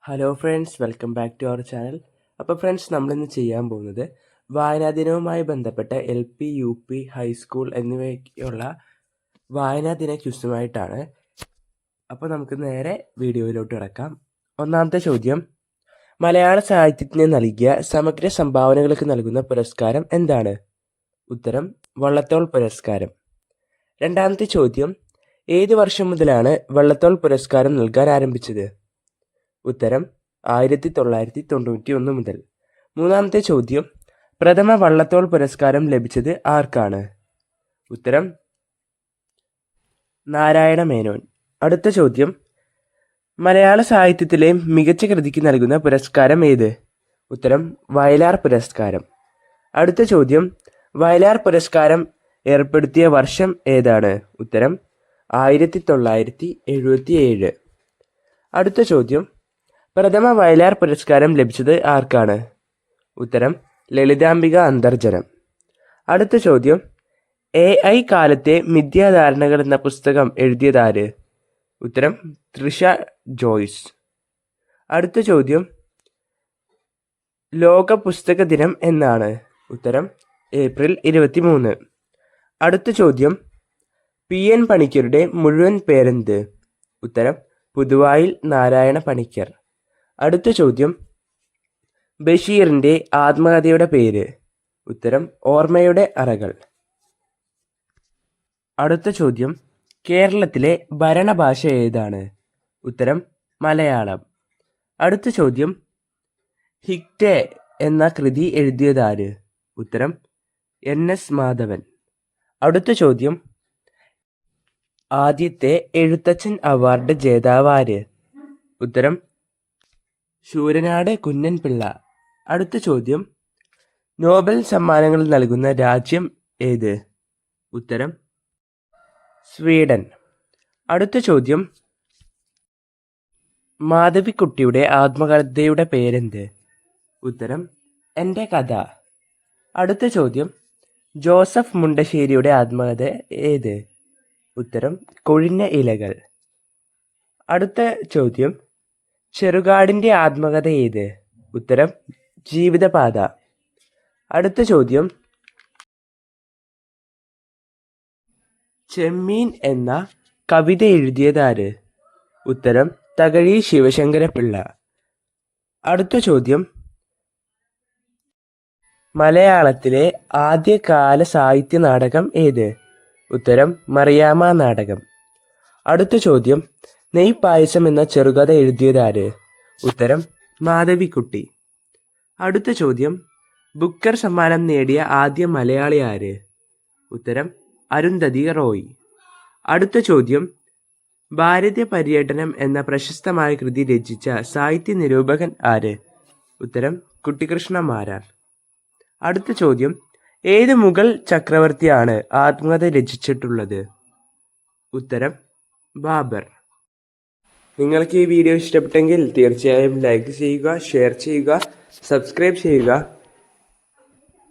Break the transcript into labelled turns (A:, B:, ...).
A: Hello friends, welcome back to our channel. അപ്പോൾ friends, നമ്മളിന്ന് ചെയ്യാൻ പോകുന്നത് വായനാ ദിനവുമായി ബന്ധപ്പെട്ട LP, UP, ഹൈസ്കൂൾ എന്നിവയ്ക്കുള്ള വായനാ ദിന ക്വിസുമായിട്ടാണ്. അപ്പോൾ നമുക്ക് നേരെ വീഡിയോയിലോട്ട് കിടക്കാം. ഒന്നാമത്തെ ചോദ്യം: മലയാള സാഹിത്യത്തിന് നൽകിയ സമഗ്ര സംഭാവനകൾക്ക് നൽകുന്ന പുരസ്കാരം എന്താണ്? ഉത്തരം: വള്ളത്തോൾ പുരസ്കാരം. രണ്ടാമത്തെ ചോദ്യം: ഏത് വർഷം മുതലാണ് വള്ളത്തോൾ പുരസ്കാരം നൽകാൻ ആരംഭിച്ചത്? ഉത്തരം: 1991 മുതൽ. മൂന്നാമത്തെ ചോദ്യം: പ്രഥമ വള്ളത്തോൾ പുരസ്കാരം ലഭിച്ചത് ആർക്കാണ്? ഉത്തരം: നാരായണ മേനോൻ. അടുത്ത ചോദ്യം: മലയാള സാഹിത്യത്തിലെ മികച്ച കൃതിക്ക് നൽകുന്ന പുരസ്കാരം ഏത്? ഉത്തരം: വയലാർ പുരസ്കാരം. അടുത്ത ചോദ്യം: വയലാർ പുരസ്കാരം ഏർപ്പെടുത്തിയ വർഷം ഏതാണ്? ഉത്തരം: 1977. അടുത്ത ചോദ്യം: പ്രഥമ വയലാർ പുരസ്കാരം ലഭിച്ചത് ആർക്കാണ്? ഉത്തരം: ലളിതാംബിക അന്തർജനം. അടുത്ത ചോദ്യം: AI കാലത്തെ മിഥ്യാധാരണകൾ എന്ന പുസ്തകം എഴുതിയതാര്? ഉത്തരം: തൃഷ ജോയ്സ്. അടുത്ത ചോദ്യം: ലോക പുസ്തക ദിനം എന്നാണ്? ഉത്തരം: ഏപ്രിൽ 23. അടുത്ത ചോദ്യം: PN പണിക്കരുടെ മുഴുവൻ പേരെന്ത്? ഉത്തരം: പുതുവായിൽ നാരായണ പണിക്കർ. അടുത്ത ചോദ്യം: ബഷീറിന്റെ ആത്മകഥയുടെ പേര്? ഉത്തരം: ഓർമ്മയുടെ അറകൾ. അടുത്ത ചോദ്യം: കേരളത്തിലെ ഭരണഭാഷ ഏതാണ്? ഉത്തരം: മലയാളം. അടുത്ത ചോദ്യം: ഹിക്റ്റെ എന്ന കൃതി എഴുതിയതാര്? ഉത്തരം: NS മാധവൻ. അടുത്ത ചോദ്യം: ആദ്യത്തെ എഴുത്തച്ഛൻ അവാർഡ് ജേതാവ് ആര്? ഉത്തരം: ശൂരനാട് കുഞ്ഞൻപിള്ള. അടുത്ത ചോദ്യം: നോബൽ സമ്മാനങ്ങൾ നൽകുന്ന രാജ്യം ഏത്? ഉത്തരം: സ്വീഡൻ. അടുത്ത ചോദ്യം: മാധവിക്കുട്ടിയുടെ ആത്മകഥയുടെ പേരെന്ത്? ഉത്തരം: എൻ്റെ കഥ. അടുത്ത ചോദ്യം: ജോസഫ് മുണ്ടശ്ശേരിയുടെ ആത്മകഥ ഏത്? ഉത്തരം: കൊഴിഞ്ഞ ഇലകൾ. അടുത്ത ചോദ്യം: ചെറുകാടിൻ്റെ ആത്മകഥ ഏത്? ഉത്തരം: ജീവിതപാത. അടുത്ത ചോദ്യം: ചെമ്മീൻ എന്ന കവിത എഴുതിയതാര്? ഉത്തരം: തകഴി ശിവശങ്കരപിള്ള. അടുത്ത ചോദ്യം: മലയാളത്തിലെ ആദ്യകാല സാഹിത്യ നാടകം ഏത്? ഉത്തരം: മറിയാമ്മ നാടകം. അടുത്ത ചോദ്യം: നെയ്പായസം എന്ന ചെറുകഥ എഴുതിയതാര്? ഉത്തരം: മാധവിക്കുട്ടി. അടുത്ത ചോദ്യം: ബുക്കർ സമ്മാനം നേടിയ ആദ്യ മലയാളി ആര്? ഉത്തരം: അരുന്ധതി റോയ്. അടുത്ത ചോദ്യം: ഭാരത പര്യടനം എന്ന പ്രശസ്തമായ കൃതി രചിച്ച സാഹിത്യ നിരൂപകൻ ആര്? ഉത്തരം: കുട്ടിക്കൃഷ്ണ മാരാർ. അടുത്ത ചോദ്യം: ഏത് മുഗൾ ചക്രവർത്തിയാണ് ആത്മകഥ രചിച്ചിട്ടുള്ളത്? ഉത്തരം: ബാബർ. നിങ്ങൾക്ക് ഈ വീഡിയോ ഇഷ്ടപ്പെട്ടെങ്കിൽ തീർച്ചയായും ലൈക്ക് ചെയ്യുക, ഷെയർ ചെയ്യുക, സബ്സ്ക്രൈബ് ചെയ്യുക.